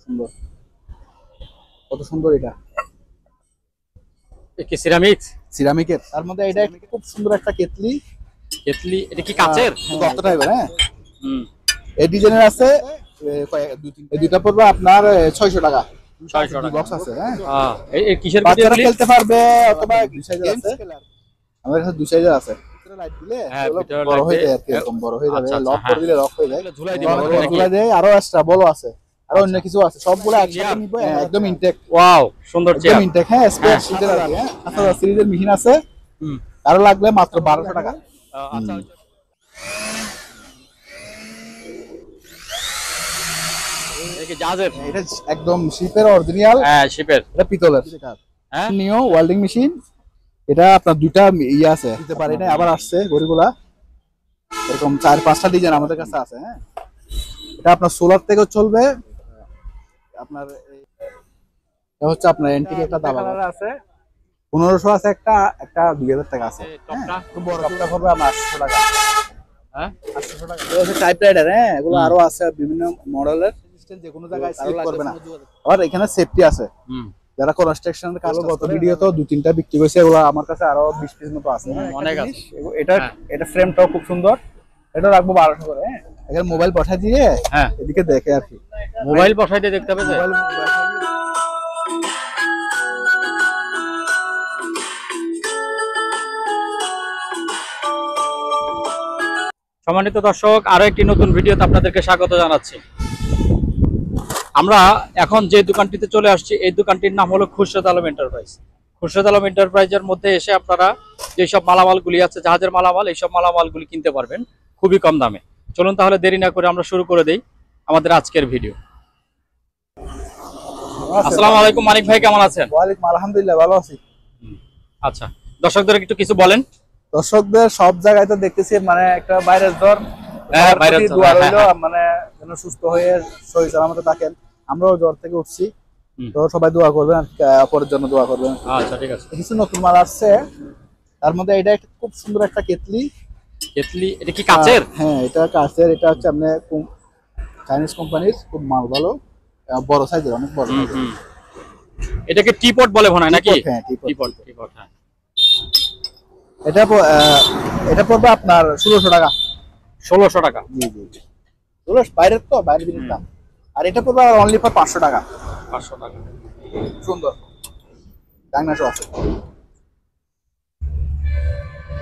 সুন্দর, কত সুন্দর এটা। কি সিরামিক্স? সিরামিকের, তার মধ্যে এটা খুব সুন্দর একটা কেতলি। কেতলি এটা কি কাচের? গর্ত টাইপের, হ্যাঁ। হুম, এই ডিজাইনের আছে এই দুইটা পড়বে আপনার 600 টাকা। 600 টাকা বক্স আছে, হ্যাঁ। এই কিসের বাচ্চারা খেলতে পারবে, অথবা দুই সাইজের আছে। আমাদের কাছে দুই সাইজের আছে। লাইট দিলে বড় হয়ে যায় আর কি, এরকম বড় হয়ে যাবে। লক করে দিলে লক হয়ে যায়, ঝুলাই দেয়। আরো এক্সট্রা বড় আছে, আরো অন্য কিছু আছে, সবগুলো একসাথে নিব। একদম ইনটেক। ওয়াও, সুন্দর চেয়ার, একদম ইনটেক। হ্যাঁ, স্পেয়ার সিটের আছে, হ্যাঁ। আচ্ছা, সিরিজের মেশিন আছে। আরো লাগলে মাত্র 1200 টাকা। আচ্ছা, এটা একদম শিপের অরিজিনাল। হ্যাঁ, শিপের। এটা পিতলের, হ্যাঁ। নিও ওয়েল্ডিং মেশিন। এটা আপনার দুইটা ইয়ে আছে, দিতে পারি না, আবার আসছে গড়িগুলা। এরকম 4-5টা ডিজাইন আমাদের কাছে আছে, হ্যাঁ। এটা আপনার সোলার থেকেও চলবে। আপনার এটা হচ্ছে আপনার এন্টিক একটা দাম আছে, 1500 আছে একটা, একটা 2000 টাকা আছে। বড় টপটা করবে আপনার 800 টাকা। হ্যাঁ, 800 টাকা। এটা হচ্ছে টাইপ রাইডার, হ্যাঁ। এগুলো আরো আছে বিভিন্ন মডেলের, যে কোনো জায়গায় স্লিপ করবে না। আর এখানে সেফটি আছে। যারা কনস্ট্রাকশনের কাজ, গত ভিডিওতে 2-3টা বিক্রি করেছে, এগুলো আমার কাছে আরো 20 পিস মতো আছে। অনেক আছে। এটা এটা ফ্রেমটাও খুব সুন্দর। এটা রাখবো 1200 করে, হ্যাঁ। এখানে মোবাইল পাঠিয়ে দিয়ে, হ্যাঁ, এদিকে দেখে আর কি। মোবাইল বসাই দিয়ে দেখতে হবে যে সম্মানিত দর্শক, আরো একটি নতুন ভিডিওতে আপনাদেরকে স্বাগত জানাচ্ছি। আমরা এখন যে দোকানটিতে চলে আসছি, এই দোকানটির নাম হলো খুরশেদ আলম এন্টারপ্রাইজ। খুরশেদ আলম এন্টারপ্রাইজের মধ্যে এসে আপনারা যেসব মালামালগুলি আছে, জাহাজের মালামাল, এইসব মালামালগুলি কিনতে পারবেন খুবই কম দামে। চলুন তাহলে দেরি না করে আমরা শুরু করে দেই আমাদের আজকের ভিডিও। আসসালামু আলাইকুম মানিক ভাই, কেমন আছেন? ওয়ালাইকুম, আলহামদুলিল্লাহ, ভালো আছি। আচ্ছা, দর্শকদের একটু কিছু বলেন। দর্শকদের সব জায়গায় তো দেখতেছি মানে একটা ভাইরাস জ্বর, দোয়া রইলো, মানে যেন সুস্থ হয়ে শরীর সালামতে থাকেন। আমরাও জ্বর থেকে উঠছি, তো সবাই দোয়া করবেন, অপরের জন্য দোয়া করবেন। আচ্ছা, ঠিক আছে। কিছু নতুন মাল আসছে, তার মধ্যে এটা খুব সুন্দর একটা কেতলি। কেতলি এটা কি কাচের? হ্যাঁ, এটা কাচের। এটা হচ্ছে আপনার চাইনিজ কোম্পানির, খুব মাল ভালো, বড় সাইজের, অনেক বড়। এটাকে টিপট বলে মনে হয় নাকি? হ্যাঁ, টিপট। হ্যাঁ, এটা এটা পড়বে আপনার 1600 টাকা। 1600 টাকা। জি জি জি, বাইরের তো, বাইরের জিনিস দাম। আর এটা পড়বে অনলি ফর 500 টাকা। 500 টাকা। সুন্দর ডাইনাসো আছে।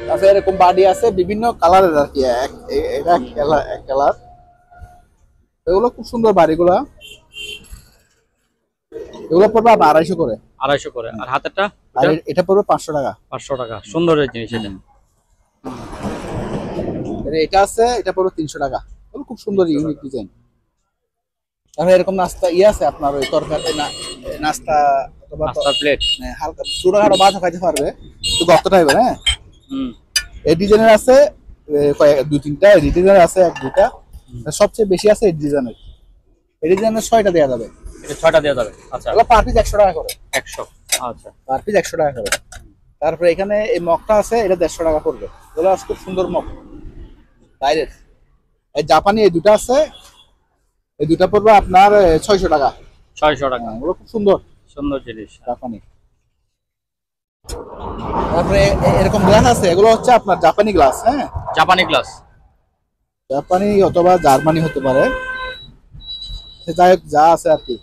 তারপরে এরকম বাডি আছে বিভিন্ন কালারের আর কি। এটা এক কালার। এগুলো খুব সুন্দর বাড়িগুলা। এগুলো পড়বে আপনার 250 করে। 250 করে। আর হাতেরটা? আর এটা পড়বে 500 টাকা। 500 টাকা। সুন্দর জিনিস এটা। এটা আছে, এটা পড়বে 300 টাকা। এগুলো খুব সুন্দর ইউনিক ডিজাইন। তারপরে এরকম নাস্তা আছে আপনার, ওই তরকারি নাস্তা অথবা প্লেট, হালকা ছোটখাটো মাছও খাইতে পারবে, একটু গর্ত টাইপের, হ্যাঁ। এই ডিজাইনের আছে 2-3টা, এই ডিজাইনের আছে 1-2টা। সবচেয়ে বেশি আছে এই ডিজাইনের। এই ডিজাইনের 6টা দেওয়া যাবে। এটা 6টা দেওয়া যাবে। আচ্ছা, এগুলো পার পিস 100 টাকা করে। 100। আচ্ছা, পার পিস 100 টাকা করে। তারপরে এখানে এই মগটা আছে, এটা 150 টাকা পড়বে। এগুলো খুব সুন্দর মগ, বাইরের। এই জাপানি এই দুটো আছে, এই দুটো পড়বে আপনার 600 টাকা। 600 টাকা। এগুলো খুব সুন্দর সুন্দর জিনিস, জাপানি। তারপরে এরকম গ্লাস আছে, এগুলো হচ্ছে আপনার জাপানি গ্লাস, হ্যাঁ। জাপানি গ্লাস, জাপানি অথবা জার্মানি হতে পারে, যাই হোক, যা আছে আর কি।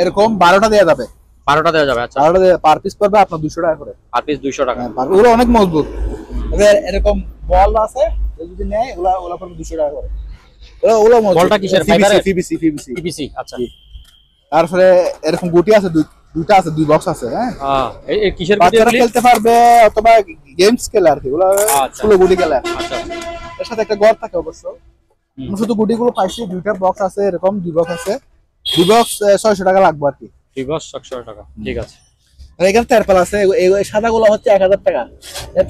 এরকম 12টা দেওয়া যাবে। 12টা দেওয়া যাবে। আচ্ছা, 12টা পার পিস পড়বে আপনার 200 টাকা করে। পার পিস 200 টাকা। ওগুলো অনেক মজবুত। এরকম বল আছে, যদি নেয় ওগুলো পড়বে 200 টাকা করে। ওগুলো বলটা কিসের? ফাইবারের? পিভিসি। আচ্ছা। তারপরে এরকম গুটি আছে, দুইটা আছে, 2 বক্স আছে, হ্যাঁ। এই কিসের গুটি? বাচ্চারা খেলতে পারবে, অথবা গেমস খেলে আর কি। ওগুলো ছোট গুটি খেলে। আচ্ছা, এর সাথে একটা ঘর থাকে অবশ্য। শুধু গুটিগুলো পাইছি, 2টা বক্স আছে, এরকম 2 বক্স আছে। 2 বক্স 600 টাকা লাগবে আর কি। 2 বক্স 600 টাকা, ঠিক আছে। আর এখানে তেরপাল আছে, এই সাদাগুলো হচ্ছে 1000 টাকা,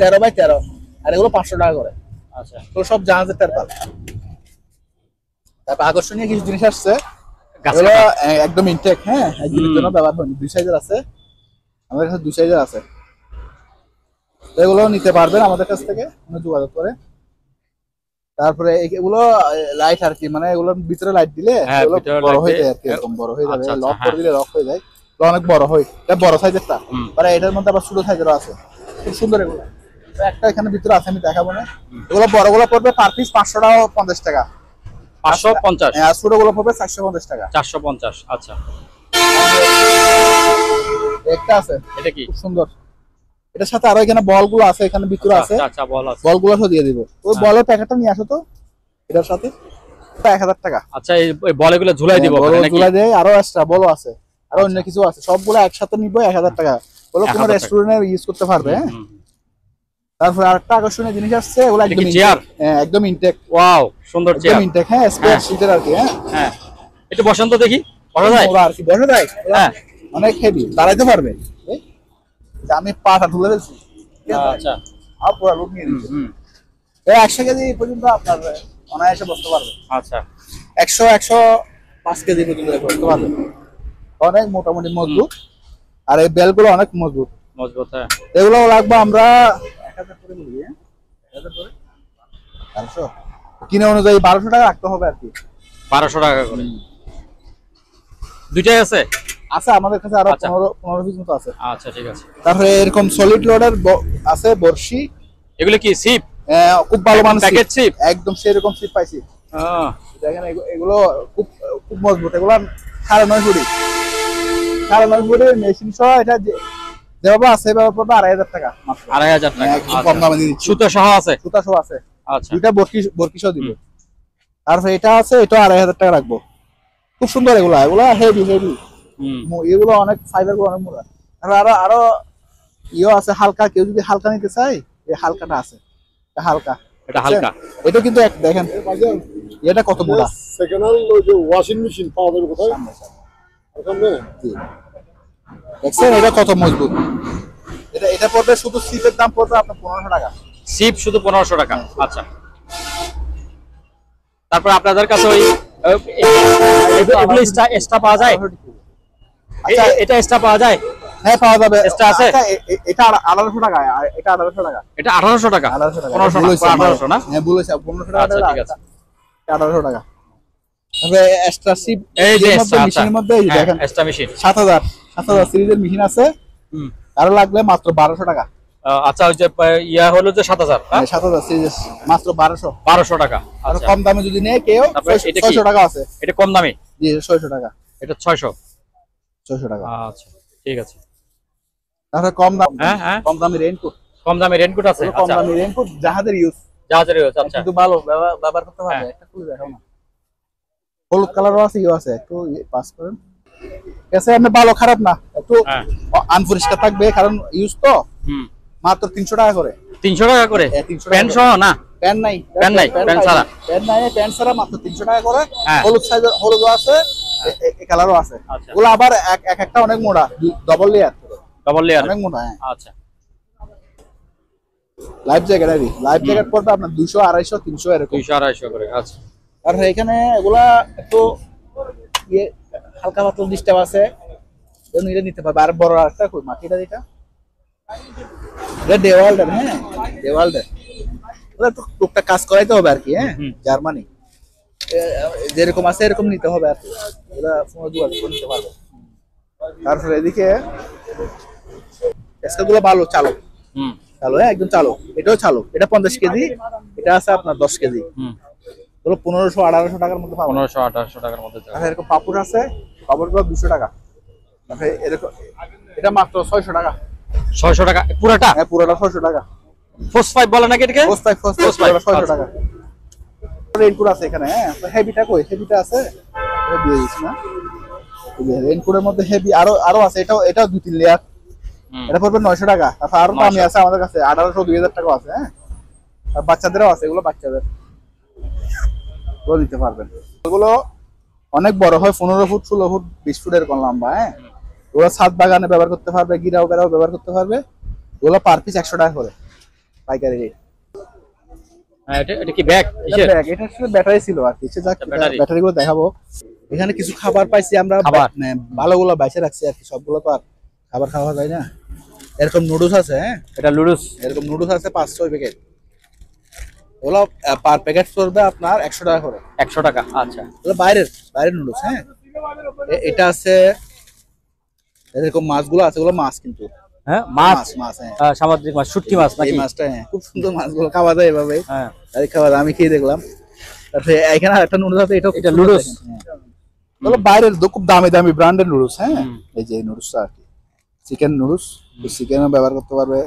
13x13। আর এগুলো 500 টাকা করে। আচ্ছা, তো সব জাহাজের তেরপাল। তারপর আকর্ষণীয় কিছু জিনিস আসছে, এগুলো একদম ইনটেক, হ্যাঁ। একদিনের জন্য ব্যবহার হয়নি। 2 সাইজের আছে আমাদের কাছে, 2 সাইজের আছে। এগুলো নিতে পারবেন আমাদের কাছ থেকে যোগাযোগ করে। তারপরে এগুলো লাইট আর কি, মানে এগুলোর ভিতরে লাইট দিলে হ্যাঁ, এগুলো ভিতরে বড় light হয়ে দিয়ে- যায় আর কি, এরকম বড় হয়ে যাবে, আচ্ছা, আচ্ছা, লক হ্যাঁ। করে দিলে লক হয়ে যায়, এগুলো অনেক বড় হয়, এটা বড় সাইজেরটা। হুম। মানে এটার মধ্যে আবার ছোট সাইজেরও আছে, খুব সুন্দর এগুলো। তো একটা এখানে ভিতরে আছে, আমি দেখাবো না। এগুলো বড়গুলো পড়বে পার পিস 500 টাকা 50 টাকা, 550 আর ছোটগুলো পড়বে 450 টাকা। 450। আচ্ছা, একটা আছে, এটা কি? খুব সুন্দর। এটার সাথে আরো এখানে বলগুলো আছে, এখানে ভিতরে আছে, আচ্ছা, আচ্ছা, বল আছে। বলগুলো সরিয়ে দিব। ওই হ্যাঁ। বলের প্যাকেটটা নিয়ে আসো তো এটার সাথে, 1000 টাকা। আচ্ছা, এই বলগুলো ঝুলাই দিব বড় ওখানে নাকি? ঝুলাই দেয়, আরো এক্সট্রা বলও আছে, আরো অন্য আচ্ছা। কিছু আছে, সবগুলো একসাথে নিব 1000 টাকা। বলো 1000 কোনো টাকা। রেস্টুরেন্টে ইউজ করতে পারবে। হ্যাঁ, হুম। তারপরে আরেকটা আকর্ষণীয় জিনিস আসছে, ওগুলো এটা কি একদম চেয়ার? ইনটেক, হ্যাঁ একদম ইনটেক, ওয়াও, সুন্দর একদম চেয়ার। ইনটেক। হ্যাঁ, স্পেস হ্যাঁ। সিটের আর কি। হ্যাঁ, হ্যাঁ, একটু বসন্ত দেখি, বসা যায়? ওরা আর কি বসে যায়, হ্যাঁ। অনেক হেভি, দাঁড়াইতে পারবে। এই, যে আমি পাটা তুলে ফেলছি, ঠিক আছে? আচ্ছা। আর পুরো লোক নিয়ে হুম, দিচ্ছে। হুম। 100 কেজি পর্যন্ত আপনার অনায়াসে বসতে পারবে, আচ্ছা, 105 কেজি পর্যন্ত বসতে পারবে, অনেক মোটামুটি মজবুত। আর এই বেলগুলো অনেক মজবুত। মজবুত। হ্যাঁ, এগুলো লাগবে আমরা 1000 করে বলি, হ্যাঁ 1000 করে 1200 কিনে অনুযায়ী 1200 টাকা রাখতে হবে আর কি। 1200 টাকা করে। দুইটাই আছে? আছে আমাদের কাছে আরো আচ্ছা। 15 পিস মতো আছে। আচ্ছা, ঠিক আছে। তারপরে এরকম সলিড লোডের আছে বর্ষি, এগুলো কি সিপ? খুব ভালো মান প্যাকেট সিপ? একদম সেরকম সিট পাইছি। হ্যাঁ। দেখেন এগুলো খুব খুব মজবুত, এগুলো 9.5 ফুটি, 9.5 ফুটি মেশিন সহ। এটা যেভাবে আছে সেভাবে পড়বে 2500 টাকা মাত্র। 2500 টাকা। একদম কম দামে দিয়ে দিচ্ছি, সুতো সহ আছে? সুতা সহ আছে, আচ্ছা। দুইটা বর্কি সহ দিব। তারপরে এটা আছে, এটা 2500 টাকা রাখবো। খুব সুন্দর এগুলা, এগুলা হেভি হেভি, হুম। এগুলো অনেক ফাইবার গুলো অনেক মোটা। আরো আরো ইয়ে আছে হালকা, কেউ যদি হালকা নিতে চায় এই হালকাটা আছে, এটা হালকা, এটা হালকা। এটা কিন্তু এক দেখেন এটা কত মোটা। সেকেন্ড হ্যান্ড ওই যে ওয়াশিং মেশিন পাওয়া যাবে কোথায়? ওখানে জি। দেখছেন এটা কত মজবুত। এটা পড়বে শুধু সিপের দাম পড়বে আপনার 1500 টাকা। সিপ শুধু 1500 টাকা। আচ্ছা। তারপর আপনাদের কাছে ওই এগুলো এক্সট্রা পাওয়া যায়? আচ্ছা, এটা এক্সট্রা পাওয়া যায়? হ্যাঁ পাওয়া যাবে। এক্সট্রা আছে? আচ্ছা, এটা 1800 টাকা, আর এটা 1800 টাকা। এটা 1800 টাকা? 1800 টাকা। 1500 ভুল হয়েছে, 1800 না? হ্যাঁ ভুল হয়েছে, 1500 টাকা। আচ্ছা, ঠিক আছে। 1800 টাকা। তারপরে এক্সট্রা সিপ এই যে এর মধ্যে এক্সট্রা, আচ্ছা। মেশিনের মধ্যে এই যে হ্যাঁ, দেখেন এক্সট্রা মেশিন। 7000 সিরিজের মেশিন আছে। হুম। আরো লাগলে মাত্র 1200 টাকা। আচ্ছা, ওই যে ইয়া হলো যে 7000, হ্যাঁ? 7000 সিরিজ মাত্র 1200। 1200 টাকা। আর আচ্ছা। কম দামে যদি নেয় কেউ তারপরে এটা কি? 600 টাকা আছে। এটা কম দামি? জি 600 টাকা। এটা 600। 600 টাকা। আচ্ছা, ঠিক আছে। তারপরে কম দাম, হ্যাঁ, হ্যাঁ। কম দামি রেইনকোট, কম দামি রেনকোট আছে? কম আচ্ছা। দামি রেইনকোট জাহাজের ইউজ, জাহাজের ইউজ। আচ্ছা। কিন্তু ভালো ব্যবহার করতে পারবে। হ্যাঁ। একটা খুলে দেখাও না, হলুদ কালারও আছে, ইউ আছে, একটু পাস করেন। এসে আপনি ভালো খারাপ না, একটু হ্যাঁ। আনপরিষ্কার থাকবে কারণ ইউজ তো। হুম। মাত্র 300 টাকা করে। 300 টাকা করে? 300 টাকা প্যান্ট করে। সহ না? প্যান্ট নাই, প্যান্ট নাই, প্যান্ট ছাড়া? প্যান্ট নাই, প্যান্ট ছাড়া মাত্র 300 টাকা করে। হ্যাঁ। হলুদ সাইজ, হলুদও আছে, এই কালারও আছে। আচ্ছা। ওগুলো আবার এক একটা অনেক মোটা, ডাবল লেয়ার, ডাবল লেয়ার? অনেক মোটা। হ্যাঁ, আচ্ছা। লাইফ জ্যাকেট আর লাইফ জ্যাকেট পড়বে আপনার 200 250 300 এরকম। 200 250 করে। আচ্ছা। আর এখানে এগুলা একটু ইয়ে হালকা পাতলা ডিস্টার্ব আছে, এজন্য এটা নিতে পারবে। আর বড় একটা কই মাটিটা এটা দেওয়ালটা, হ্যাঁ দেওয়ালটা ওটা একটু টুকটাক কাজ করাইতে হবে আর কি। হ্যাঁ, জার্মানি যেরকম আছে এরকম নিতে হবে আর কি, ওরা ফোন যোগাযোগ করে নিতে পারবে। তারপরে এদিকে গুলো ভালো চালো, হুম। চালো, হ্যাঁ একদম চালো। এটাও চালো, এটা 50 কেজি, এটা আছে আপনার 10 কেজি। হুম। এগুলো 1500 1800 টাকার মধ্যে পাবো। 1500 1800 টাকার মধ্যে যাবে। আর এরকম পাপড় আছে, পাপড়গুলো 200 টাকা। তারপরে এরকম এটা মাত্র 600 টাকা। 600 টাকা পুরোটা? হ্যাঁ পুরোটা 600 টাকা। ফোর্স পাইপ বলে নাকি এটাকে? ফার্স্ট পাইপ, ফার্স্ট পাইপ 600 টাকা। রেইনকোট আছে এখানে। হ্যাঁ, তো হেভিটা কই? হেভিটা আছে, এটা দিয়ে দিস না। এই যে রেইনকোটের মধ্যে হেভি আরো আছে, এটাও 2-3 লেয়ার। হুম। এটা পড়বে 900 টাকা। তারপর আরো দামি আছে আমাদের কাছে, 1800 2000 টাকা আছে। হ্যাঁ, আর বাচ্চাদেরও আছে, এগুলো বাচ্চাদের এগুলো দিতে পারবেন। এগুলো অনেক বড় হয়, 15 ফুট 16 ফুট 20 ফুট এরকম লম্বা। হ্যাঁ, ওগুলো ছাদ বাগানে ব্যবহার করতে পারবে, গিরাও বেড়াও ব্যবহার করতে পারবে। ওগুলো পার পিস 100 টাকা করে পাইকারি রেট। হ্যাঁ, এটা কি ব্যাগ? কিসের? এটা আসলে ব্যাটারি ছিল আর কি, ব্যাটারি। ব্যাটারি গুলো দেখাবো। এখানে কিছু খাবার পাইছি আমরা, খাবার? ভালোগুলো বাইসে রাখছি আর কি, সবগুলো তো আর খাবার খাওয়া যায় না। এরকম নুডলস আছে। হ্যাঁ, এটা লুডুস? এরকম নুডলস আছে 5-6 প্যাকেট। ওগুলো পার প্যাকেট পড়বে আপনার 100 টাকা করে। 100 টাকা, আচ্ছা। ওগুলো বাইরের নুডলস। হ্যাঁ, এটা আছে এরকম মাছগুলো আছে, ওগুলো মাছ কিন্তু। হ্যাঁ, মাছ। মাছ হ্যাঁ, সামুদ্রিক মাছ, শুটকি মাছ এই নাকি? মাছটা হ্যাঁ খুব সুন্দর, মাছগুলো খাওয়া যায় এভাবে। হ্যাঁ, তাই খাওয়া যায়, আমি খেয়ে দেখলাম। তারপরে এখানে আরেকটা নুডলস আছে, এটা নুডলস। ওগুলো বাইরের খুব দামি দামি ব্র্যান্ডের নুডলস। হ্যাঁ, এই যে নুডলসটা আর কি চিকেন নুডলস, চিকেনও ব্যবহার করতে পারবে,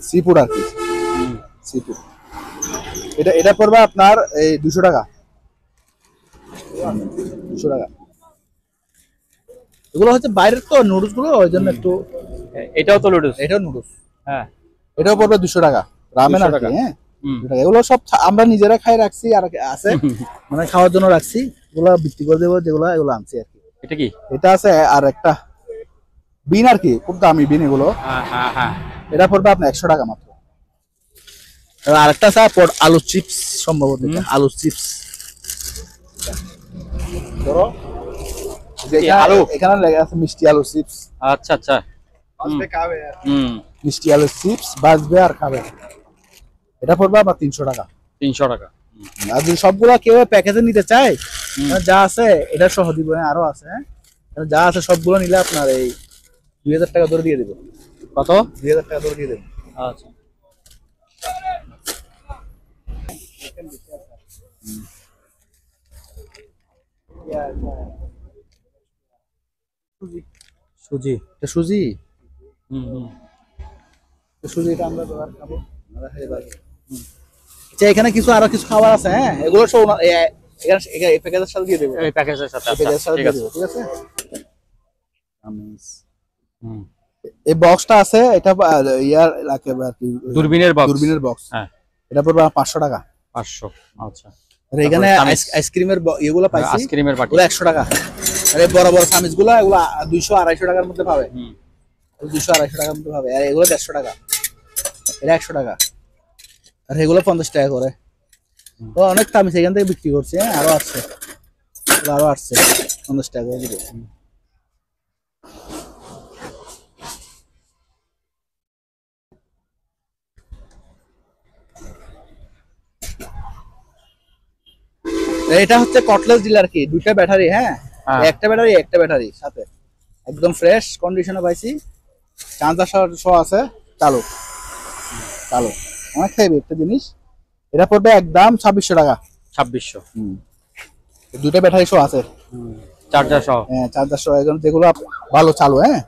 সি ফুড আর কি, সি ফুড। এটা পড়বে আপনার এই 200 টাকা। 200 টাকা। এগুলো হচ্ছে বাইরের তো নুডলস গুলো, ওই জন্য একটু। এটাও তো নুডলস। এটাও নুডলস। হ্যাঁ, এটাও পড়বে 200 টাকা। রামেন 200 আর টাকা। কি। হ্যাঁ, 200 টাকা। এগুলো সব আমরা নিজেরা খাই রাখছি, আর আছে মানে খাওয়ার জন্য রাখছি। এগুলো বিক্রি করে দেবো, যেগুলো এগুলো আনছি আর কি। এটা কি? এটা আছে আর একটা বিন আর কি, খুব দামি বিন এগুলো। হ্যাঁ হ্যাঁ হ্যাঁ, এটা পড়বে আপনার 100 টাকা মাত্র। আর আরেকটা আছে আলু চিপস, সম্ভবত এটা আলু চিপস। ধরো আলু, এখানে লেগে আছে মিষ্টি আলু চিপস। আচ্ছা আচ্ছা। মিষ্টি আলু চিপস বাজবে আর খাবে। এটা পড়বে আপনার 300 টাকা। 300 টাকা। আর যদি সবগুলা কেউ প্যাকেজে নিতে চায়, যা আছে এটা সহ দিব। হ্যাঁ, আরো আছে। হ্যাঁ, যা আছে সবগুলো নিলে আপনার এই 2000 টাকা ধরে দিয়ে দেবো। কত? 2000 টাকা ধরে দিয়ে দেবো। আচ্ছা। সুজি। এটা সুজি। হুম হুম। সুজিটা আমরা ব্যবহার খাবো, আমরা খাই পারবো। আচ্ছা, এখানে কিছু আরো কিছু খাবার আছে। হ্যাঁ, এগুলো সব এখানে এই প্যাকেজের সাথে দিয়ে দেবো। এই প্যাকেজের সাথে, এই প্যাকেজের আচ্ছা সাথে ঠিক দিয়ে আছে। দেবো, ঠিক আছে। হুম। এই বক্সটা আছে, এটা ইয়ার লাগে আর কি, দূরবীনের বক্স। দূরবীনের বক্স। হ্যাঁ, এটা পড়বে 500 টাকা। 500, আচ্ছা। আর এখানে আইসক্রিমের এগুলো পাইছি, আইসক্রিমের বাটি, ওগুলো 100 টাকা। আর এই বড় বড় সামিজ গুলো, এগুলো 200-250 টাকার মধ্যে পাবে। 200-250 টাকার মধ্যে পাবে। আর এগুলো 150 টাকা, এটা 100 টাকা। আর এগুলো 50 টাকা করে। ও অনেক দামি, সেখান থেকে বিক্রি করছে। হ্যাঁ, আরো আসছে, আরো আসছে 50 টাকা করে দিবে। এটা হচ্ছে কটলেস ডিলার কি, দুইটা ব্যাটারি। হ্যাঁ, একটা ব্যাটারি সাথে একদম ফ্রেশ কন্ডিশনে পাইছি। চার্জার সহ আছে, চালু চালু। অনেক খাইবে একটা জিনিস। এটা পড়বে একদম 2600 টাকা। 2600। দুইটা ব্যাটারি সহ আছে, চার্জার সহ। হ্যাঁ, চার্জার সহ, একদম যেগুলো ভালো চালু। হ্যাঁ,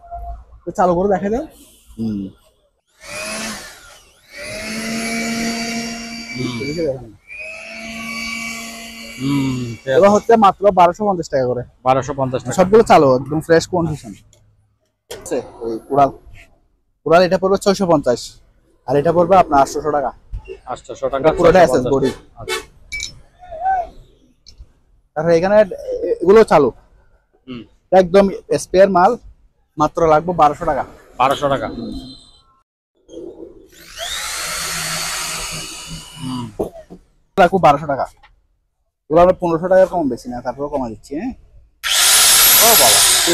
তো চালু করে দেখা দাও। এগুলো হচ্ছে মাত্র 1250 টাকা করে। 1250 টাকা। সবগুলো চালু, একদম ফ্রেশ কন্ডিশন আছে। ওই কুড়াল এটা পড়বে 650। আর এটা পড়বে আপনার 800 টাকা। 800 টাকা পুরোটা আছে বডি। তারপরে এখানে এগুলো চালু, একদম স্পেয়ার মাল, মাত্র লাগবে 1200 টাকা। 1200 টাকা। লাগবে 1200 টাকা। এগুলো আমরা 1500 টাকার কম বেশি না, তারপরে কমা দিচ্ছি। হ্যাঁ, ও বাবা,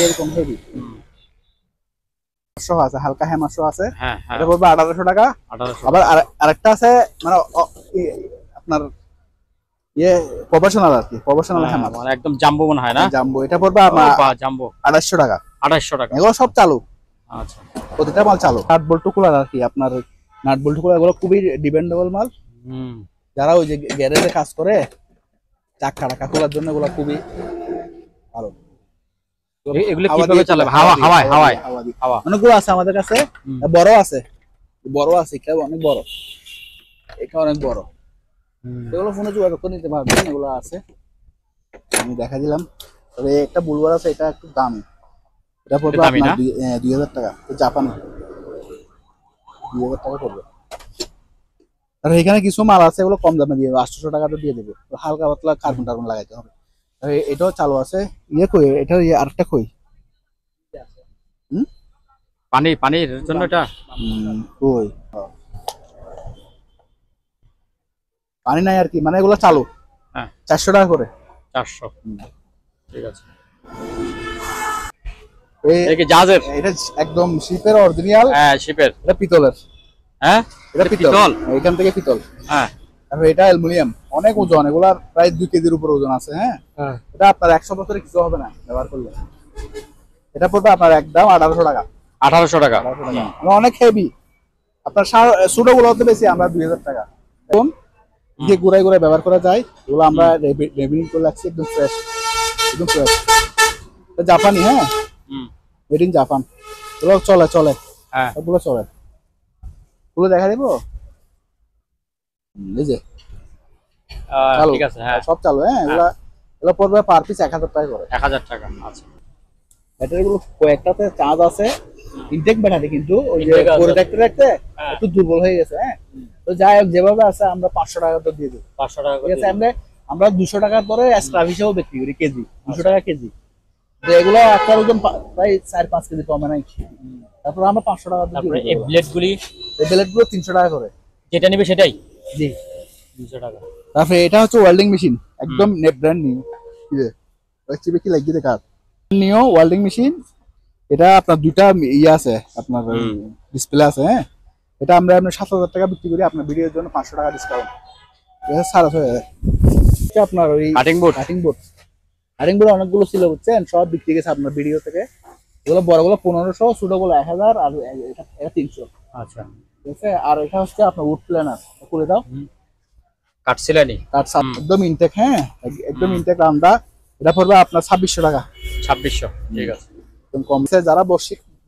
এরকম হেভি। 500 আছে, হালকা হ্যামার আছে। হ্যাঁ হ্যাঁ, এটা পড়বে 1800 টাকা। 1800। আবার আরেকটা আছে মানে আপনার ইয়ে প্রফেশনাল আর কি, প্রফেশনাল হ্যামার, মানে একদম জাম্বো মনে হয় না? জাম্বো। এটা পড়বে জাম্বো 2800 টাকা। 2800 টাকা। এগুলো সব চালু, আচ্ছা। প্রতিটা মাল চালু। নাট বল্টু কুলার আর কি, আপনার নাট বল্টু কুলার এগুলো খুবই ডিপেন্ডেবল মাল। যারা ওই যে গ্যারেজে কাজ করে, চাকা টাকা খোলার জন্য এগুলো খুবই ভালো। এগুলো কিভাবে চালাবে? হাওয়া অনেকগুলো আছে আমাদের কাছে, বড় আছে, এটা অনেক বড়, এটা অনেক বড়। এগুলো ফোনে যোগাযোগ করে নিতে পারবেন, এগুলো আছে, আমি দেখা দিলাম। তবে একটা বুলবার আছে, এটা একটু দামি। এটা পড়বে আপনার 2000 টাকা। জাপানি 2000 টাকা পড়বে। আর এখানে কিছু মাল আছে, এগুলো কম দামে দিয়ে দেবো, 800 টাকাতে দিয়ে দেবো। হালকা পাতলা কার্বন টার্বন লাগাইতে হবে। এটাও চালু আছে। কই এটা, আরেকটা কই পানির জন্য এটা কই পানি নাই আর কি, মানে এগুলো চালু। হ্যাঁ, 400 টাকা করে। 400, ঠিক আছে। এই জাহাজের, এটা একদম শিপের অরিজিনাল। হ্যাঁ, শিপের। এটা পিতলের। হ্যাঁ এটা পিতল, এখান থেকে পিতল। হ্যাঁ তারপর এটা অ্যালুমিনিয়াম, অনেক ওজন, এগুলা প্রায় 2 কেজির উপর ওজন আছে। হ্যাঁ এটা আপনার 100 বছরে কিছু হবে না ব্যবহার করলে। এটা পড়বে আপনার একদম 1800 টাকা। 1800 টাকা। অনেক হেভি। আপনার ছোট গুলো হতে বেশি আমরা 2000 টাকা। এখন যে গুড়াই গুড়াই ব্যবহার করা যায়, এগুলো আমরা রেভিনিং করে রাখছি, একদম ফ্রেশ, একদম ফ্রেশ। জাপানি, হ্যাঁ মেড ইন জাপান। এগুলো চলে চলে, হ্যাঁ এগুলো চলে। এগুলো দেখা দিব, এই যে চালু, ঠিক আছে। হ্যাঁ সব চালু। হ্যাঁ এগুলো এগুলো পড়বে পার পিস 1000 টাকা করে। 1000 টাকা। আচ্ছা ব্যাটারিগুলো কয়েকটাতে চার্জ আছে, ইনটেক ব্যাটারি, কিন্তু ওই যে Intake আছে। করে রাখতে রাখতে একটু দুর্বল হয়ে গেছে। হ্যাঁ তো যাই হোক, যেভাবে আছে আমরা 500 টাকা তো দিয়ে দেবো। 500 টাকা ঠিক আছে, আমরা 200 টাকার ধরে স্ক্র্যাপ হিসেবেও বিক্রি করি, কেজি 200 টাকা কেজি। তো এগুলো একটা ওজন প্রায় 4-5 কেজি কমে নাই। তারপর আমরা 500 টাকা দিয়ে তারপরে দিই। এই ব্লেডগুলি, এই ব্লেডগুলো 300 টাকা করে। যেটা নিবে সেটাই জি 200 টাকা। তারপরে এটা হচ্ছে ওয়েল্ডিং মেশিন, একদম ব্র্যান্ড নিউ। কি রে চিপে কি লাগিয়ে দেখা নিউ ওয়েল্ডিং মেশিন। এটা আপনার দুইটা আছে, আপনার ডিসপ্লে আছে। হ্যাঁ এটা আমরা আপনার 7000 টাকা বিক্রি করি, আপনার ভিডিওর জন্য 500 টাকা ডিসকাউন্ট। ঠিক আছে, ছাড় হয়ে যায়। আপনার ওই cutting board, cutting board, cutting board অনেকগুলো ছিল বুঝছেন, সব বিক্রি গেছে আপনার ভিডিও থেকে। এগুলো বড়গুলো 1500, ছোটগুলো 1000, আর এটা 300। আচ্ছা ঠিক আছে, আর এটা হচ্ছে আপনার উড প্ল্যানার, করে দাও। কাটছিলানি, কাট একদম ইনটেক। হ্যাঁ একদম ইনটেক রামদা। এটা পড়বে আপনার 2600 টাকা। 2600, ঠিক আছে। কমছে যারা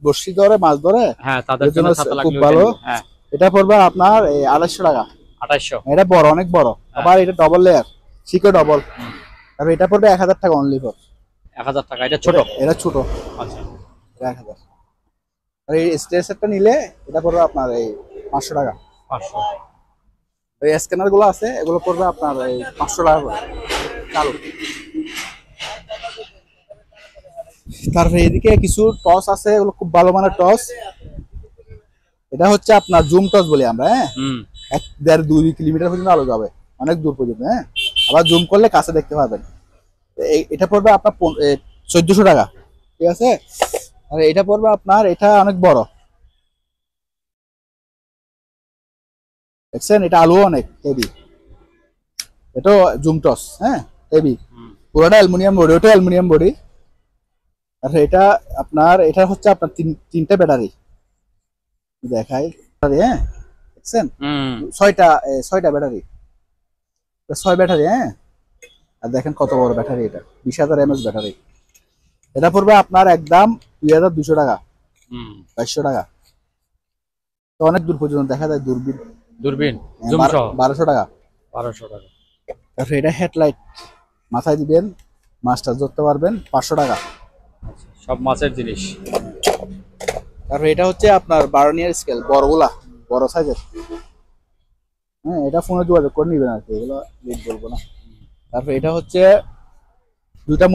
বর্ষি ধরে, মাছ ধরে, হ্যাঁ তাদের জন্য জন্য 7 লাখ খুব ভালো। হ্যাঁ এটা পড়বে আপনার 2800 টাকা। 2800, এটা বড়, অনেক বড়। আবার এটা ডবল লেয়ার, শিকো ডবল। আর এটা পড়বে 1000 টাকা অনলি ফর। 1000 টাকা। এটা ছোট, এটা ছোট। আচ্ছা 1000। আর এই স্ট্রেসারটা নিলে এটা পড়বে আপনার এই 500 টাকা। 500। এই স্ক্যানার গুলো আছে, এগুলো পড়বে আপনার এই 500 টাকা করে চালু। তারপরে এদিকে কিছু টস আছে, এগুলো খুব ভালো মানের টস। এটা হচ্ছে আপনার জুম টস বলি আমরা। হ্যাঁ 1.5-2 কিলোমিটার পর্যন্ত আলো যাবে, অনেক দূর পর্যন্ত। হ্যাঁ আবার জুম করলে কাছে দেখতে পাবেন। এটা পড়বে আপনার 1400 টাকা। ঠিক আছে, আর এটা পড়বে আপনার, এটা অনেক বড়, দেখছেন, এটা আলো অনেক হেভি। এটা জুম টস, হ্যাঁ হেভি, পুরোটা অ্যালুমিনিয়াম বডি, ওটা অ্যালুমিনিয়াম বডি। আর এটা আপনার, এটা হচ্ছে আপনার তিনটা ব্যাটারি দেখাই। হ্যাঁ দেখছেন, ছয়টা ব্যাটারি, 6 ব্যাটারি। হ্যাঁ আর দেখেন কত বড় ব্যাটারি, এটা 20000 mAh ব্যাটারি। এটা পড়বে আপনার একদম 2200 টাকা, 2200 টাকা। তো অনেক দূর পর্যন্ত দেখা যায়। দূরবীন, দূরবীন 1200 টাকা। 1200 টাকা। তারপরে এটা হেডলাইট, মাথায় দিবেন, মাছটা ধরতে পারবেন, 500 টাকা। সব মাছের জিনিস। তারপরে এটা হচ্ছে আপনার বার্নিয়ার স্কেল, বড়গুলা, বড় সাইজের। হ্যাঁ এটা ফোনে যোগাযোগ করে নিবেন আর কি, এগুলো রেট বলবো না। তারপরে এটা হচ্ছে 4টা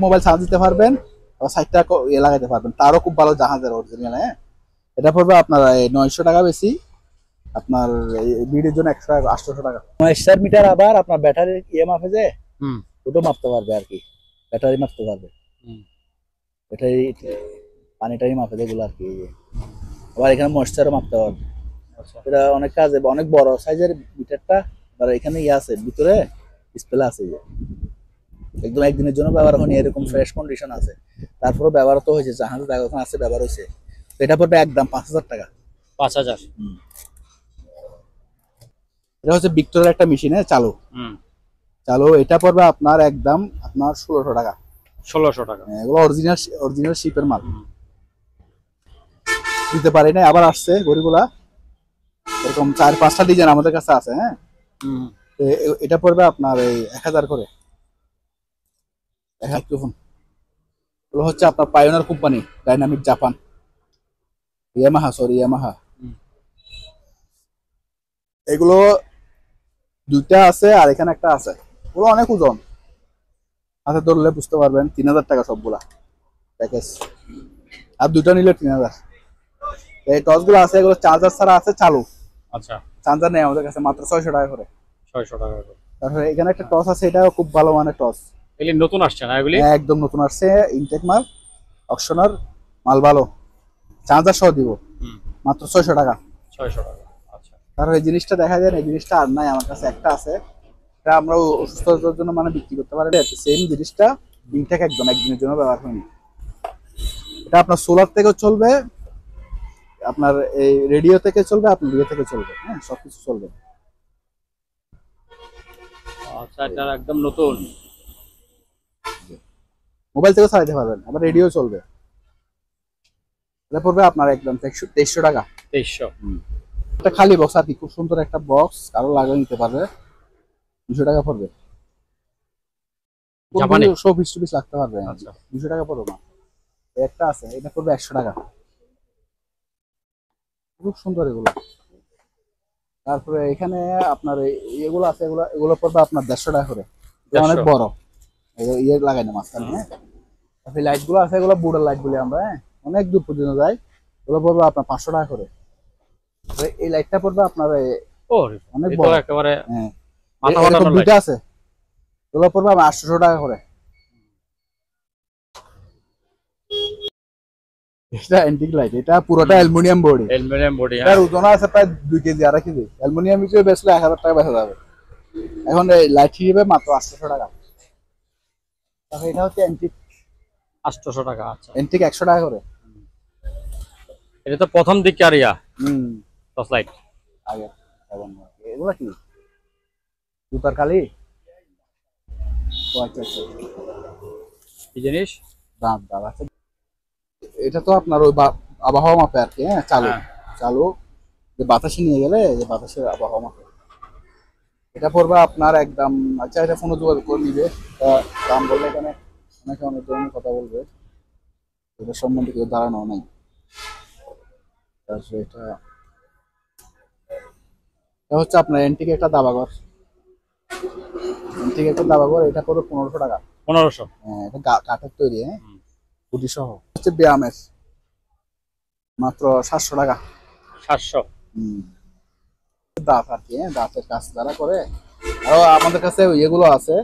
মোবাইল চার্জ দিতে পারবেন, আবার 4টা লাগাইতে পারবেন। তারও খুব ভালো, জাহাজের অরিজিনাল। হ্যাঁ এটা পড়বে আপনার 900 টাকা বেশি, আপনার ভিডিওর জন্য 800 টাকা। স্টার মিটার, আবার আপনার ব্যাটারির মাপে যে ওটা মাপতে পারবে আর কি, ব্যাটারি মাপতে পারবে, ব্যাটারি পানিটাই মাপে যেগুলো আর কি। আবার এখানে ময়েশ্চারও মাপতে পারবে। এটা অনেক কাজে, অনেক বড় সাইজের মিটারটা। আর এখানে আছে ভিতরে ডিসপ্লে আছে, একদম একদিনের জন্য ব্যবহার হয়নি, এরকম ফ্রেশ কন্ডিশন আছে। তারপরে ব্যবহার তো হয়েছে, জাহাজে এখন আছে, ব্যবহার হয়েছে। এটা পড়বে একদম 5000 টাকা। 5000। এটা হচ্ছে ভিক্টোরিয়ার একটা মেশিনে চালু। এটা পড়বে আপনার একদম আপনার 1600 টাকা। 1600 টাকা। এগুলো অরিজিনাল শিপের মাল, দিতে পারি না, আবার আসছে গড়িগুলা। এরকম 4-5টা ডিজাইন আমাদের কাছে আছে। হ্যাঁ এটা পড়বে আপনার এই 1000 করে। এগুলো হচ্ছে আপনার pioneer company, dynamic Japan, Yamaha. এগুলো 2টা আছে, আর এখানে একটা আছে। এগুলো অনেক ওজন, হাতে ধরলে বুঝতে পারবেন। 3000 টাকা সবগুলা প্যাকেজ, আর 2টা নিলে 3000। এই টস গুলো আছে, এগুলো চার্জার ছাড়া আছে, চালু। আচ্ছা, চার্জার নেই আমাদের কাছে, মাত্র 600 টাকা করে। 600 টাকা করে। তারপরে এখানে একটা টস আছে, এটাও খুব ভালো মানের টস। এগুলি নতুন আসছে না? এগুলি একদম নতুন আসছে, ইনটেক মাল, অকশনার মাল, ভালো। চার্জার সহ দিব, মাত্র 600 টাকা। 600 টাকা। তার এই জিনিসটা দেখা যায় না, এই জিনিসটা আর নাই আমার কাছে, একটা আছে। এটা আমরা অসুস্থতার জন্য মানে বিক্রি করতে পারি। সেম জিনিসটা ইনটেক একদম একদিনের জন্য ব্যবহার হয়নি। এটা আপনার সোলার থেকেও চলবে, আপনার এই রেডিও থেকে চলবে, আপনার ইয়ে থেকে চলবে, হ্যাঁ সবকিছু চলবে। আচ্ছা, এটা একদম নতুন। মোবাইল থেকেও চালাতে পারবেন, আবার রেডিও চলবে। এটা পড়বে আপনার একদম 2300 টাকা। 2300। একটা খালি বক্স আর কি, খুব সুন্দর একটা বক্স, কারো লাগিয়ে নিতে পারবে। 200 টাকা পড়বে। জাপানি সব পিস রাখতে পারবে। আচ্ছা, 200 টাকা পড়বে না। একটা আছে, এটা পড়বে 100 টাকা। খুব সুন্দর এগুলো। তারপরে এখানে আপনার এগুলো আছে, এগুলো পড়বে আপনার 150 টাকা করে। অনেক বড় ইয়ে লাগাই না মাঝখানে। হ্যাঁ, লাইট গুলো আছে, এগুলো বোর্ডের লাইট বলি আমরা। হ্যাঁ, অনেক দূর পর্যন্ত যায়। এগুলো পড়বে আপনার 500 টাকা করে। এই লাইটটা পড়বে আপনার অনেক বড় একেবারে। হ্যাঁ, এরকম দুইটা আছে, এগুলো পড়বে 800 টাকা করে। এটা অ্যান্টিক লাইট, এটা পুরোটা অ্যালুমিনিয়াম বডি। Aluminium body. এর ওজন আছে প্রায় 2 কেজি, 2.5 কেজি। অ্যালুমিনিয়াম হিসেবে বেচলে 1000 টাকা বেচা যাবে। এখন এই লাইট হিসেবে মাত্র 800 টাকা। তাহলে এটা হচ্ছে অ্যান্টিক। 800 টাকা। আচ্ছা, অ্যান্টিক 100 টাকা করে। এটা তো প্রথম দিকে আর হুম, টর্চ লাইট আগে এবং এগুলো কি জুতার কালি? ও আচ্ছা আচ্ছা, কি জিনিস? দাঁত দাঁত আছে। এটা তো আপনার ওই আবহাওয়া মাপে আর কি। হ্যাঁ, চালু চালু যে বাতাসে নিয়ে গেলে, যে বাতাসের আবহাওয়া মাপে। এটা পড়বে আপনার একদম। আচ্ছা, এটা ফোনে যোগাযোগ করে নিবে। দাম বললে এখানে অনেকে অনেক ধরনের কথা বলবে, এটা সম্বন্ধে কেউ ধারণাও নাই। তারপরে এটা হচ্ছে আপনার এন্টিক একটা দাবাঘর। এন্টিক একটা দাবাঘর, এটা পড়বে 1500 টাকা। 1500? হ্যাঁ, এটা কাঠের তৈরি। হ্যাঁ, পুটি সহ। হচ্ছে ব্যায়ামের, মাত্র 700 টাকা। 700? দাঁত আর কি। হ্যাঁ, দাঁতের কাজ যারা করে। আরো আমাদের কাছে এগুলো আছে,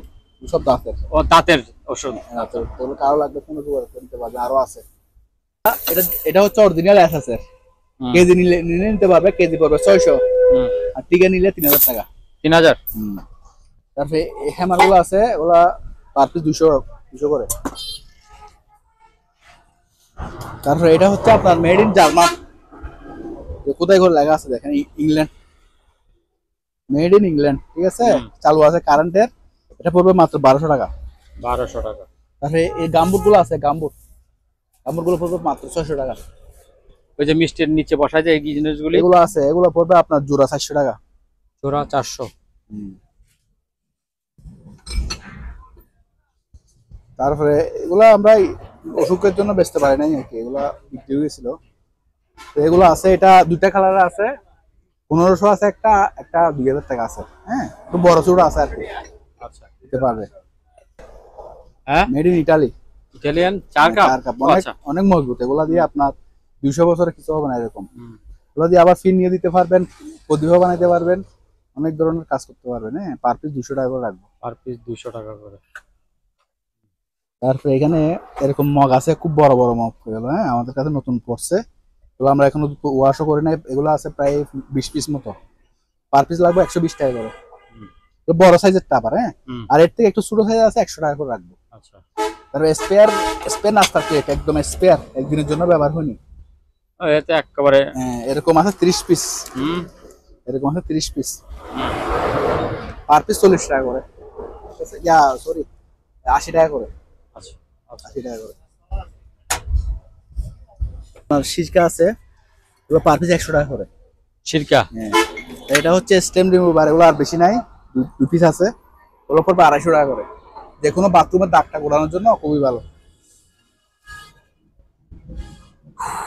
সব দাঁতের। ও, দাঁতের ওষুধ। দাঁতের তোর কারো লাগবে কোনো যোগাযোগ করতে পারবে, আরো আছে। এটা এটা হচ্ছে অরিজিনাল এসএসএর। কেজি নিলে নিতে পারবে, কেজি পড়বে 600। আর টিকা নিলে 3000 টাকা। 3000? তারপরে এই হ্যামার গুলো আছে, ওগুলা পার পিস 200 করে। তারপরে এটা হচ্ছে আপনার মেড ইন জার্মান। কোথায় করে লেখা আছে দেখেন, ইংল্যান্ড, মেড ইন ইংল্যান্ড। ঠিক আছে, চালু আছে কারেন্টের। এটা পড়বে মাত্র 1200 টাকা। 1200 টাকা। তারপরে এই গাম্বুট গুলো আছে, গাম্বুট গুলো পড়বে মাত্র 600 টাকা। ওই যে মিষ্টির নিচে বসায় যে এই জিনিসগুলি, এগুলো আছে, এগুলো পড়বে আপনার জোড়া 400 টাকা। জোড়া 400? তারপরে এগুলা আমরা অসুখের জন্য বেচতে পারি নাই আর কি, এগুলা বিক্রি হয়েছিল। তো এগুলো আছে, এটা দুইটা কালারে আছে। 1500 আছে একটা, একটা 2000 টাকা আছে। হ্যাঁ, একটু বড় ছোট আছে আর কি। আচ্ছা, দিতে পারবে। হ্যাঁ, made in Italy. Italian 4 cup. আচ্ছা, অনেক মজবুত। এগুলা দিয়ে আপনার 200 বছরে কিছু হবে না এরকম। এগুলো দিয়ে আবার ফিন নিয়ে দিতে পারবেন, প্রদীপ বানাইতে পারবেন, অনেক ধরনের কাজ করতে পারবেন। হ্যাঁ, পার পিস 200 টাকা করে রাখবো। পার পিস 200 টাকা করে। তারপরে এখানে এরকম মগ আছে, খুব বড় বড় মগ এগুলো। হ্যাঁ, আমাদের কাছে নতুন পড়ছে এগুলো, আমরা এখনো ওয়াশও করি নাই। এগুলো আছে প্রায় 20 পিস মতো, পার পিস লাগবে 120 টাকা করে। তো বড় সাইজের টাপার। হ্যাঁ, আর এর থেকে একটু ছোট সাইজ আছে, 100 টাকা করে রাখবো। আচ্ছা, তারপরে স্পেয়ার নাস্তার কেক, একদম স্পেয়ার, একদিনের জন্য ব্যবহার হয়নি। এতে একেবারে। হ্যাঁ, এরকম আছে 30 পিস। এরকম আছে 30 পিস, পার পিস 40 টাকা করে। সরি, 80 টাকা করে। আচ্ছা, 80 টাকা করে। আর সিরকা আছে, এগুলো পার পিস 100 টাকা করে। সিরকা? হ্যাঁ, এটা হচ্ছে স্টেম রিমুভার। এগুলো আর বেশি নাই, 2 পিস আছে। ওগুলো পড়বে 250 টাকা করে। যে কোনো বাথরুমের দাগটা গোড়ানোর জন্য খুবই ভালো।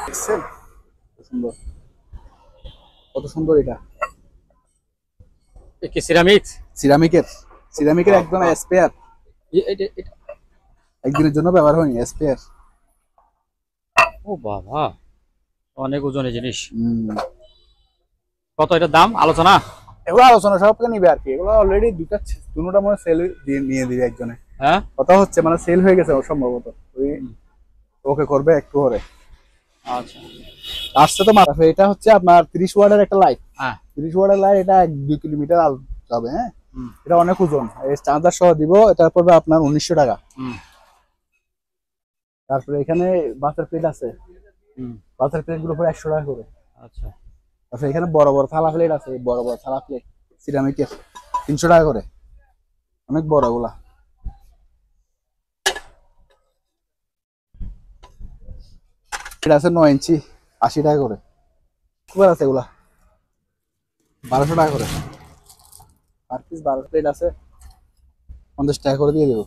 দেখছেন সুন্দর, কত সুন্দর এটা। কি সিরামিক্স? সিরামিকের একদম স্পেয়ার, একদিনের জন্য ব্যবহার হয়নি, স্পেয়ার। ও বাবা, অনেক ওজনের জিনিস। কত এটা দাম আলোচনা? এগুলো আলোচনা সবকে নিবে আর কি। এগুলো অলরেডি দুটোটা মনে সেল নিয়ে দিবে একজনে। হ্যাঁ, কথা হচ্ছে মানে সেল হয়ে গেছে সম্ভবত, ওই ওকে করবে একটু করে। আচ্ছা আসছে তো মাত্র। এটা হচ্ছে আপনার 30 ওয়াটের একটা লাইট, হ্যাঁ 30 ওয়াটের লাইট, এটা 1-2 কিলোমিটার আলো যাবে। হ্যাঁ, হুম এটা অনেক ওজন, এই চার্জার সহ দিব, এটা পড়বে আপনার 1900 টাকা। হুম তারপরে এখানে বাচ্চার প্লেট আছে, হুম বাচ্চার প্লেট গুলো পড়ে 100 টাকা করে। আচ্ছা তারপরে এখানে বড় বড় থালা প্লেট আছে, বড় বড় থালা প্লেট সিরামিকের 300 টাকা করে, অনেক বড় গুলা। এটা আছে 9 ইঞ্চি 80 টাকা করে। কুকার আছে এগুলা 1200 টাকা করে পার পিস। 12 প্লেট আছে 50 টাকা করে দিয়ে দেবো।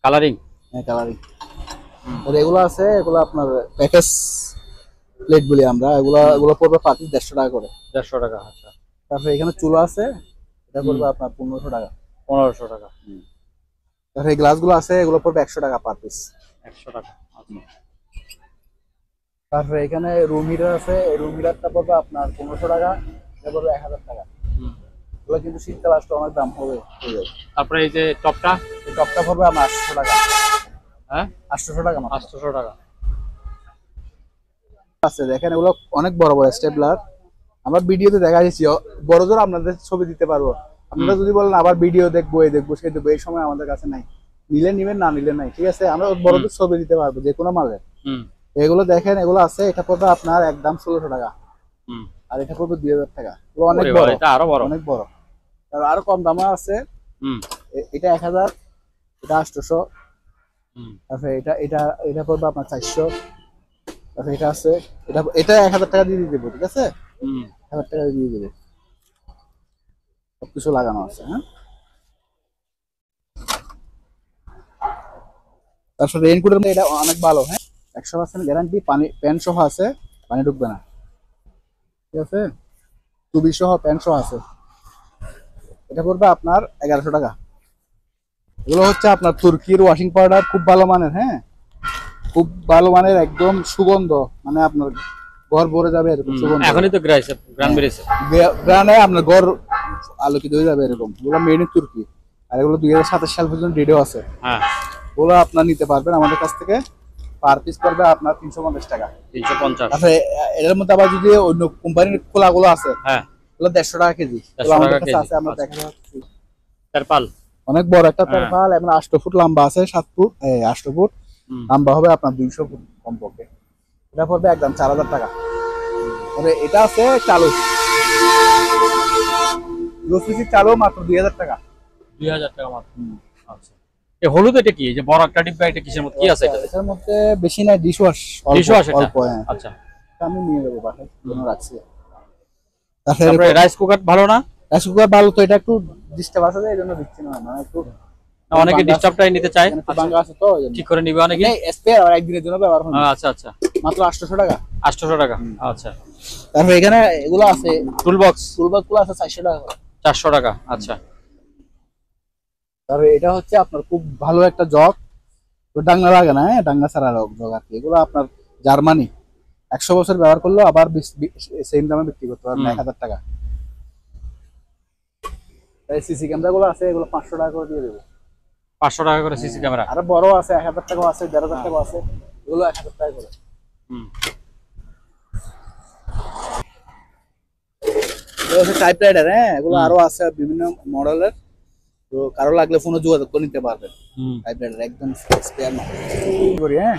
কালারিং হ্যাঁ কালারিং। আর এগুলো আছে, এগুলো আপনার প্যাকেজ প্লেট বলি আমরা, এগুলো পড়বে পার পিস 150 টাকা করে। 150 টাকা। আচ্ছা তারপরে এখানে চুলা আছে, এটা পড়বে আপনার 1500 টাকা। 1500 টাকা। তারপরে এই গ্লাসগুলো আছে, এগুলো পড়বে 100 টাকা পার পিস। 100 টাকা। আচ্ছা তারপরে এখানে রুম হিটার আছে, এই রুম হিটারটা পড়বে আপনার 1500 টাকা, এটা পড়বে 1000 টাকা। হুম এগুলো কিন্তু শীতকাল আসলে অনেক দাম হবে হয়ে যাবে। তারপরে এই যে টপটা, এই টপটা পড়বে আপনার 800 টাকা। হ্যাঁ 800 টাকা মাত্র। 800 টাকা। আছে দেখেন, এগুলো অনেক বড় বড় স্টেপলার, আমরা ভিডিওতে দেখা দিচ্ছি, বড় জোর আপনাদের ছবি দিতে পারবো। আপনারা যদি বলেন আবার ভিডিও দেখবো, এই দেখবো, সেই দেখবো, এই সময় আমাদের কাছে নাই, নিলে নিবেন, না নিলে নাই, ঠিক আছে। আমরা বড়দের ছবি দিতে পারবো যে কোনো মালের। হুম এগুলো দেখেন, এগুলো আছে, এটা পড়বে আপনার একদম 1600 টাকা, হুম আর এটা পড়বে 2000 টাকা। এগুলো অনেক ওরে বড়, বাবা, এটা আরো বড়। অনেক বড়। আর আরো কম দামে আছে, হুম এটা 1000, এটা 800, হুম তারপরে এটা এটা এটা পড়বে আপনার 400। তারপরে এটা আছে, এটা 1000 টাকা দিয়ে দেবো, ঠিক আছে, হুম 1000 টাকা দিয়ে দেবে, সবকিছু লাগানো আছে। হ্যাঁ, তারপরে রেইনকোটের মধ্যে এটা অনেক ভালো। হ্যাঁ, 100% গ্যারান্টি, পানি প্যান্ট সহ আছে, পানি ঢুকবে না, ঠিক আছে, টুবি সহ প্যান্ট সহ আছে। এটা পড়বে আপনার 1100 টাকা। এগুলো হচ্ছে আপনার তুর্কির ওয়াশিং পাউডার, খুব ভালো মানের। হ্যাঁ, খুব ভালো মানের, একদম সুগন্ধ, মানে আপনার ঘর ভরে যাবে এরকম সুগন্ধ। এখনই তো গ্রান বেরিয়েছে। গ্রানে আপনার ঘর আলোকিত হয়ে যাবে এরকম। এগুলো মেড ইন তুর্কি, আর এগুলো 2027 সাল পর্যন্ত ডেটেও আছে। হ্যাঁ ওগুলো আপনার নিতে পারবেন আমাদের কাছ থেকে, পার পিস পড়বে আপনার 350 টাকা। 350। আচ্ছা, এর মধ্যে আবার যদি অন্য কোম্পানির খোলাগুলো আছে, হ্যাঁ এগুলো 150 টাকা কেজি। 150 আমাদের টাকা কাছে কেজি। আছে, আমরা আচ্ছা। দেখা যাচ্ছে তারপাল অনেক বড় একটা হ্যাঁ। তেরপাল, এবং 8 ফুট লম্বা আছে, 7 ফুট 8 ফুট হুম লম্বা হবে আপনার 200 ফুট কমপক্ষে। এটা পড়বে একদম 4000 টাকা। তবে এটা আছে চালু, 10 পিসি চালু, মাত্র 2000 টাকা। 2000 টাকা মাত্র। আচ্ছা এই হলুদ এটা কি? এই যে বড় একটা ডিব্বা, এটা কিসের মধ্যে কি আছে এটাতে? এটার মধ্যে বেশি নাই, ডিশ ওয়াশ ডিশওয়াশ এটা? অল্প। হ্যাঁ, আচ্ছা এটা আমি নিয়ে যাবো বাসায়, জন্য রাখছি। তারপরে রাইস কুকার ভালো না? রাইস কুকার ভালো, তো এটা একটু ডিস্টার্ব আছে, এই জন্য দিচ্ছি না, মানে একটু অনেকে ডিস্টার্বটাই নিতে চায়। একটু ভাঙা আছে তো, এই জন্য। ঠিক করে নিবে অনেকে। স্পেয়ার আর একদিনের জন্য ব্যবহার হবে, আচ্ছা আচ্ছা মাত্র 800 টাকা। 800 টাকা। আচ্ছা তারপরে এখানে এগুলো আছে, টুল বক্স গুলো আছে 400 টাকা করে। 400 টাকা। আচ্ছা তারপরে এটা হচ্ছে আপনার খুব ভালো একটা জগ, তো ডাঙ্গা লাগে না, হ্যাঁ, ডাঙ্গা ছাড়া জগ আর কি। এগুলো আপনার জার্মানি, 100 বছর ব্যবহার করলেও আবার সেম দামে বিক্রি করতে পারবেন, 1000 টাকা। তাই সিসি ক্যামেরা গুলো আছে, এগুলো 500 টাকা করে দিয়ে দেবো। 500 টাকা করে সিসি ক্যামেরা। আরো বড় আছে, 1000 টাকা আছে, 1500 টাকা আছে, এগুলো 1000 টাকা করে। হুম এগুলো হচ্ছে টাইপ রাইডার। হ্যাঁ, এগুলো আরো আছে বিভিন্ন মডেলের, তো কারো লাগলে ফোনে যোগাযোগ করে নিতে পারবেন। হুম টাইপ রাইডার একদম স্পেয়ার মাল করি। হ্যাঁ,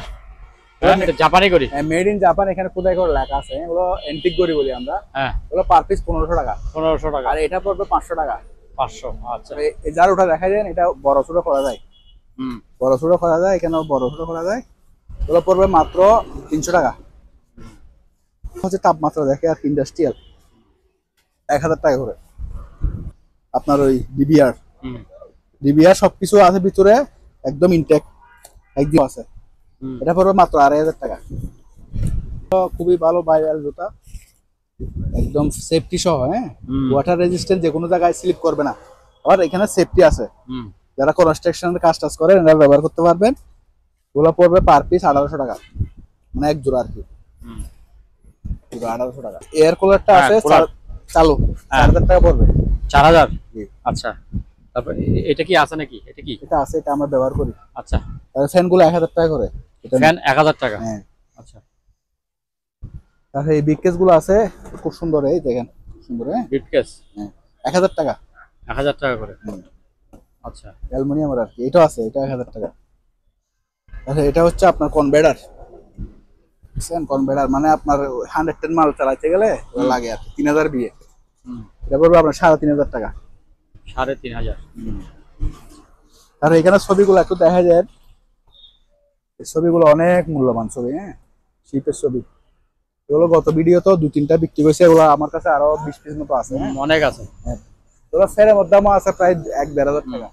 এটা জাপানি করি। মেড ইন জাপান, এখানে কোথায় করে লেখা আছে। এগুলো এন্টিক গড়ি বলি আমরা। হ্যাঁ এগুলো পার পিস 1500 টাকা, 1500 টাকা। আর এটা পড়বে 500 টাকা। 500। আচ্ছা এই যার ওটা দেখা যায়, এটা বড় ছোট করা যায়, হুম বড় ছোট করা যায়, এখানে বড় ছোট করা যায়। এগুলো পড়বে মাত্র 300 টাকা। হচ্ছে তাপমাত্রা দেখে আর ইন্ডাস্ট্রিয়াল, 1000 টাকা করে। আপনার ওই ডিবিআর হুম সবকিছু আছে ভিতরে, একদম ইনটেক, একদম আছে। হুম এটা পড়বে মাত্র 2500 টাকা। তো খুবই ভালো ভাইরাল জুতা, একদম সেফটি সহ। হ্যাঁ, ওয়াটার রেজিস্ট্যান্ট, যে কোনো জায়গায় স্লিপ করবে না। আর এখানে সেফটি আছে, হুম যারা কনস্ট্রাকশনের কাজ টাজ করেন এরা ব্যবহার করতে পারবেন। ওগুলো পড়বে পার পিস 1800 টাকা, মানে এক জোড়া আর কি, হুম পুরো 1800 টাকা। এয়ার কুলারটা হ্যাঁ, আছে cooler। চালু, 4000 টাকা পড়বে। 4000। জি। আচ্ছা তারপর এটা কি আছে নাকি? এটা কি? এটা আছে, এটা আমরা ব্যবহার করি। আচ্ছা ফ্যান গুলো 1000 টাকা করে। এটা ফ্যান 1000 টাকা। হ্যাঁ, আচ্ছা তারপরে এই বিগ গুলো আছে খুব সুন্দর, এই দেখেন সুন্দর। হ্যাঁ বিটকেস 1000 টাকা। 1000 টাকা করে। আচ্ছা, অ্যালুমিনিয়ামের আর কি, এটাও আছে, এটা 1000 টাকা। তাহলে এটা হচ্ছে আপনার কনভেয়ার, বুঝছেন? কনভেয়ার মানে আপনার 110 মাল চালাতে গেলে ওটা লাগে আর কি, 3000 বিয়ে। এটা পড়বে আপনার 3500 টাকা। 3500। আর এখানে ছবিগুলো একটু দেখা যায়, এই ছবিগুলো অনেক মূল্যবান ছবি। হ্যাঁ শিপের ছবি, এগুলো গত ভিডিও তো 2-3টা বিক্রি করেছে, এগুলো আমার কাছে আরো 20 পিস মতো আছে। অনেক আছে। হ্যাঁ এগুলো ফেরের মধ্যে আমার আছে প্রায় 1-1500 টাকা।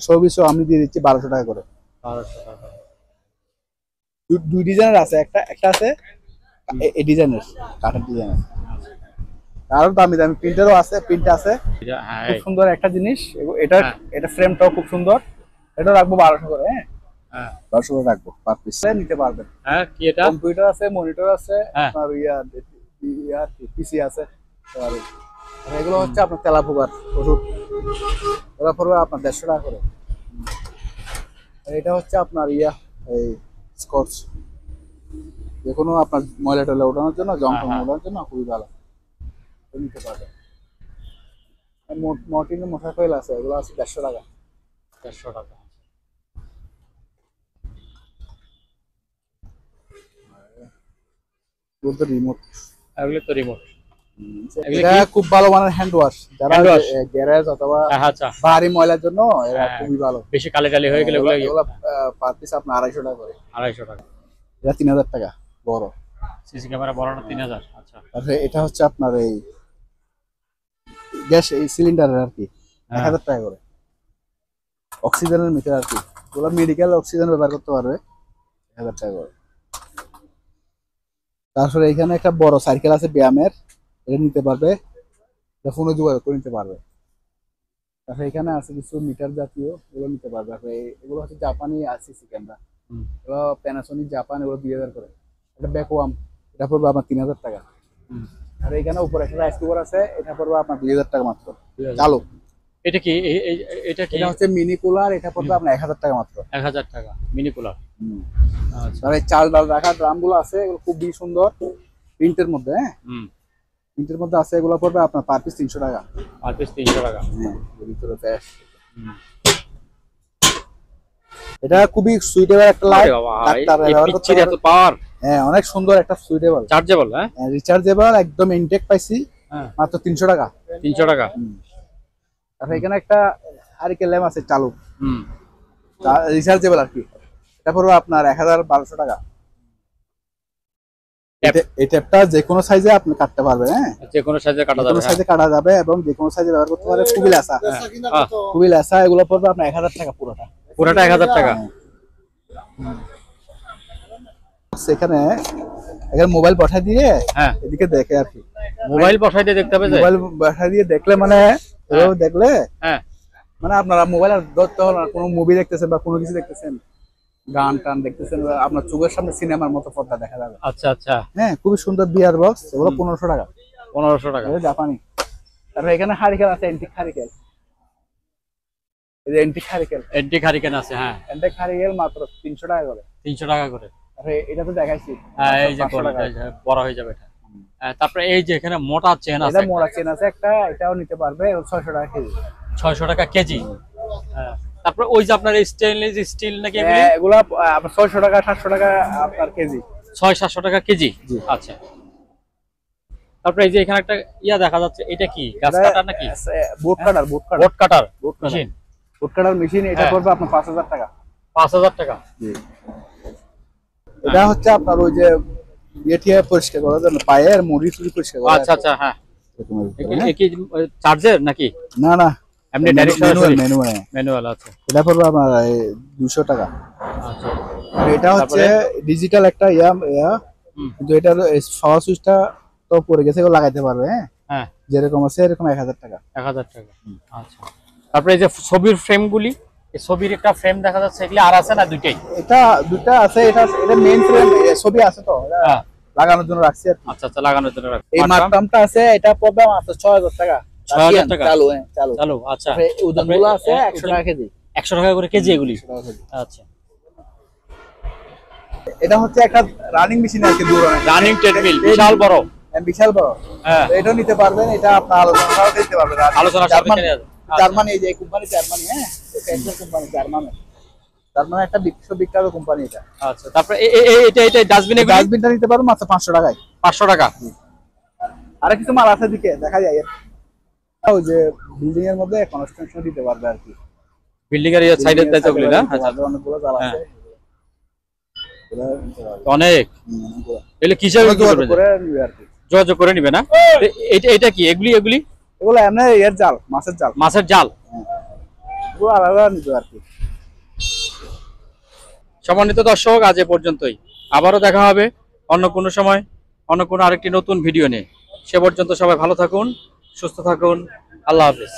ছবি আমি দিয়ে দিচ্ছি 1200 টাকা করে। 1200 টাকা। দুই ডিজাইনের আছে, একটা আছে এই ডিজাইনের, কাঠের ডিজাইনের। আরো দামি দামি প্রিন্টারও আছে, প্রিন্ট আছে। হ্যাঁ খুব সুন্দর একটা জিনিস এটা। এটা ফ্রেমটাও খুব সুন্দর। এটা রাখবো 1200 করে। হ্যাঁ হ্যাঁ 1200 করে রাখবো, পার পিস নিতে পারবেন। হ্যাঁ কি এটা? কম্পিউটার আছে, মনিটর আছে, হ্যাঁ। আপনার পিসি আছে। আর এগুলো হচ্ছে আপনার তেলাপোকার ওষুধ, ওরা পড়বে আপনার 150 টাকা করে। আর এটা হচ্ছে আপনার এই স্কচ, যে কোনো আপনার ময়লা টয়লা ওঠানোর জন্য, জং টং ওঠানোর জন্য খুবই ভালো, নিতে পারবেন। মর্টিনের মশা কয়েল আছে, এগুলো আছে 150 টাকা। 150 টাকা। বলতে রিমোট, এগুলো তো রিমোট। এটা খুব ভালো মানের হ্যান্ড ওয়াশ, যারা গ্যারেজ অথবা আচ্ছা ভারী ময়লার জন্য এরা খুবই ভালো। বেশি কালি টালি হয়ে গেলে এগুলো পার পিস আপনার 250 টাকা করে। 250 টাকা। এটা 3000 টাকা বড় সিসি ক্যামেরা বড়টা 3000। আচ্ছা, তারপরে এটা হচ্ছে আপনার এই গ্যাস এই সিলিন্ডারের আর কি, 1000 টাকা করে। অক্সিজেনের মিটার আর কি, ওগুলো মেডিকেল অক্সিজেন ব্যবহার করতে পারবে, 1000 টাকা করে। তারপরে এখানে একটা বড় সাইকেল আছে ব্যায়ামের, এটা নিতে পারবে, এটা ফোনে যোগাযোগ করে নিতে পারবে। তারপরে এখানে আছে কিছু মিটার জাতীয়, এগুলো নিতে পারবে। তারপরে এগুলো হচ্ছে জাপানি সিসি ক্যামেরা, এগুলো প্যানাসোনিক জাপান, এগুলো 2000 করে। এটা ব্যাকওয়াম, এটা পড়বে আপনার 3000 টাকা। আর এখানে উপরে একটা রাইস কুকার আছে, এটা পড়বে আপনার 2000 টাকা মাত্র, চালু। এটা কি এটা কি? এটা হচ্ছে মিনি কুলার, এটা পড়বে আপনার 1000 টাকা মাত্র। 1000 টাকা মিনি কুলার। আচ্ছা, আর এই চাল ডাল রাখার ড্রামগুলো আছে, এগুলো খুবই সুন্দর প্রিন্টের মধ্যে। হ্যাঁ প্রিন্টের মধ্যে আছে, এগুলো পড়বে আপনার পার পিস 300 টাকা। পার পিস 300 টাকা। হ্যাঁ ভিতরে বেশ। এটা খুবই সুইটেবল একটা লাইট, ডাক্তাররা ব্যবহার করতে পারে। এত পাওয়ার। হ্যাঁ অনেক সুন্দর একটা সুইটেবল, চার্জেবল। হ্যাঁ রিচার্জেবল, একদম ইনটেক পাইছি মাত্র 300 টাকা। 300 টাকা। তারপর এখানে একটা আরিকেল ল্যাম্প আছে চালু, রিচার্জেবল আর কি, এটা পড়বে আপনার 1200 টাকা। এই ট্যাপটা যে কোনো সাইজে আপনি কাটতে পারবেন। হ্যাঁ যে কোনো সাইজে কাটা যে যাবে। কোনো সাইজে কাটা যাবে এবং যে কোনো সাইজে ব্যবহার করতে পারবে। খুবই লেসা, খুবই লেসা। এগুলো পড়বে আপনার 1000 টাকা পুরোটা। পুরোটা 1000 টাকা। সেখানে এখানে মোবাইল পাঠিয়ে দিয়ে হ্যাঁ এদিকে দেখে আর কি, মোবাইল বসাই দিয়ে দেখতে হবে। মোবাইল পাঠিয়ে দিয়ে দেখলে মানে এভাবে দেখলে হ্যাঁ মানে আপনারা মোবাইল আর ধরতে হলো না, কোনো মুভি দেখতেছেন বা কোনো কিছু দেখতেছেন, গান টান দেখতেছেন, আপনার চোখের সামনে সিনেমার মতো পর্দা দেখা যাবে। আচ্ছা আচ্ছা। হ্যাঁ খুবই সুন্দর বিয়ার বক্স, এগুলো 1500 টাকা। 1500 টাকা জাপানি। তারপরে এখানে হারিকেল আছে, এন্টিক হারিকেল, এই যে এন্টিক হারিকেল, এন্টিক হারিকেন আছে। হ্যাঁ এন্টিক হারিকেল মাত্র 300 টাকা করে। 300 টাকা করে। তারপরে এটা তো দেখাইছি, এই যে বড় হয়ে যাবে এটা। তারপরে এই যে এখানে মোটা চেন আছে, এটা মোড়া চেন আছে একটা, এটাও নিতে পারবে 600 টাকা কেজি। 600 টাকা কেজি। হ্যাঁ তারপরে ওই যে আপনার স্টেনলেস স্টিল নাকি এগুলো আপনার 600 টাকা 700 টাকা আপনার কেজি, 600-700 টাকা কেজি। আচ্ছা তারপরে এই যে এখানে একটা দেখা যাচ্ছে, এটা কি গাছ কাটার নাকি? বোট কাটার, বোট কাটার মেশিন। বোট কাটার মেশিন, এটা পড়বে আপনার 5000 টাকা। 5000 টাকা। এটা হচ্ছে আপনার ওই যে ইয়ে পরিষ্কার করার জন্য, পায়ের মুড়ি টুড়ি পরিষ্কার করা। আচ্ছা আচ্ছা। হ্যাঁ কি চার্জার নাকি? না না এমনি ডাইরেক্ট ম্যানুয়াল। আচ্ছা এটা পড়বে আপনার 200 টাকা। আচ্ছা এটা হচ্ছে ডিজিটাল একটা কিন্তু এটার পাওয়ার সুইচটা তো পড়ে গেছে, এগুলো লাগাইতে পারবে। হ্যাঁ হ্যাঁ যেরকম আছে এরকম 1000 টাকা। 1000 টাকা। আচ্ছা তারপরে এই যে ছবির ফ্রেম গুলি, এই ছবির একটা ফ্রেম দেখা যাচ্ছে, এগুলি আর আছে না দুইটাই? এটা দুটো আছে, এটা মেইন ফ্রেম, ছবি আছে তো লাগানোর জন্য রাখছি আর কি। আচ্ছা আচ্ছা লাগানোর জন্য রাখছি। এই মাট্রামটা আছে, এটা পড়বে মাত্র 6000 টাকা। 6000 টাকা চালু। চালু। আচ্ছা ওজনগুলো আছে 100 টাকা কেজি। 100 টাকা করে কেজি এগুলি। আচ্ছা এটা হচ্ছে একটা রানিং মেশিন আর কি, রানিং ট্রেডমিল বিশাল বড়। বিশাল বড়। হ্যাঁ, এটাও নিতে পারবেন, এটা আপনার আলোচনাও দিতে পারবেন। আলোচনা সাপেক্ষে নেওয়া যায়। জার্মানি, এই যে কোম্পানি জার্মানি, হ্যাঁ এটা কোম্পানি জার্মানি, জার্মানি একটা বিশ্ববিখ্যাত কোম্পানি এটা। আচ্ছা, তারপরে এটা ডাস্টবিন, এগুলো ডাস্টবিনটা নিতে পারবেন মাত্র 500 টাকায়। 500 টাকা। আর কিছু মাল আছে দিকে দেখা যায়, ওই যে বিল্ডিং এর মধ্যে কনস্ট্রাকশন দিতে পারবে আর কি, বিল্ডিং এর সাইডের দায়িত্বগুলো না? আচ্ছা, অনেকগুলো জাল আছে। অনেক। এগুলো কিসের যোগাযোগ করে নিবে না? এটা কি এগুলি এগুলো এমনি এর জাল, মাছের জাল। মাছের জাল এগুলো আলাদা নিবে আর কি। সম্মানিত দর্শক, আজ এ পর্যন্তই। আবারও দেখা হবে অন্য কোনো সময়, অন্য কোনো আরেকটি নতুন ভিডিও নিয়ে। সে পর্যন্ত সবাই ভালো থাকুন, সুস্থ থাকুন। আল্লাহ হাফেজ।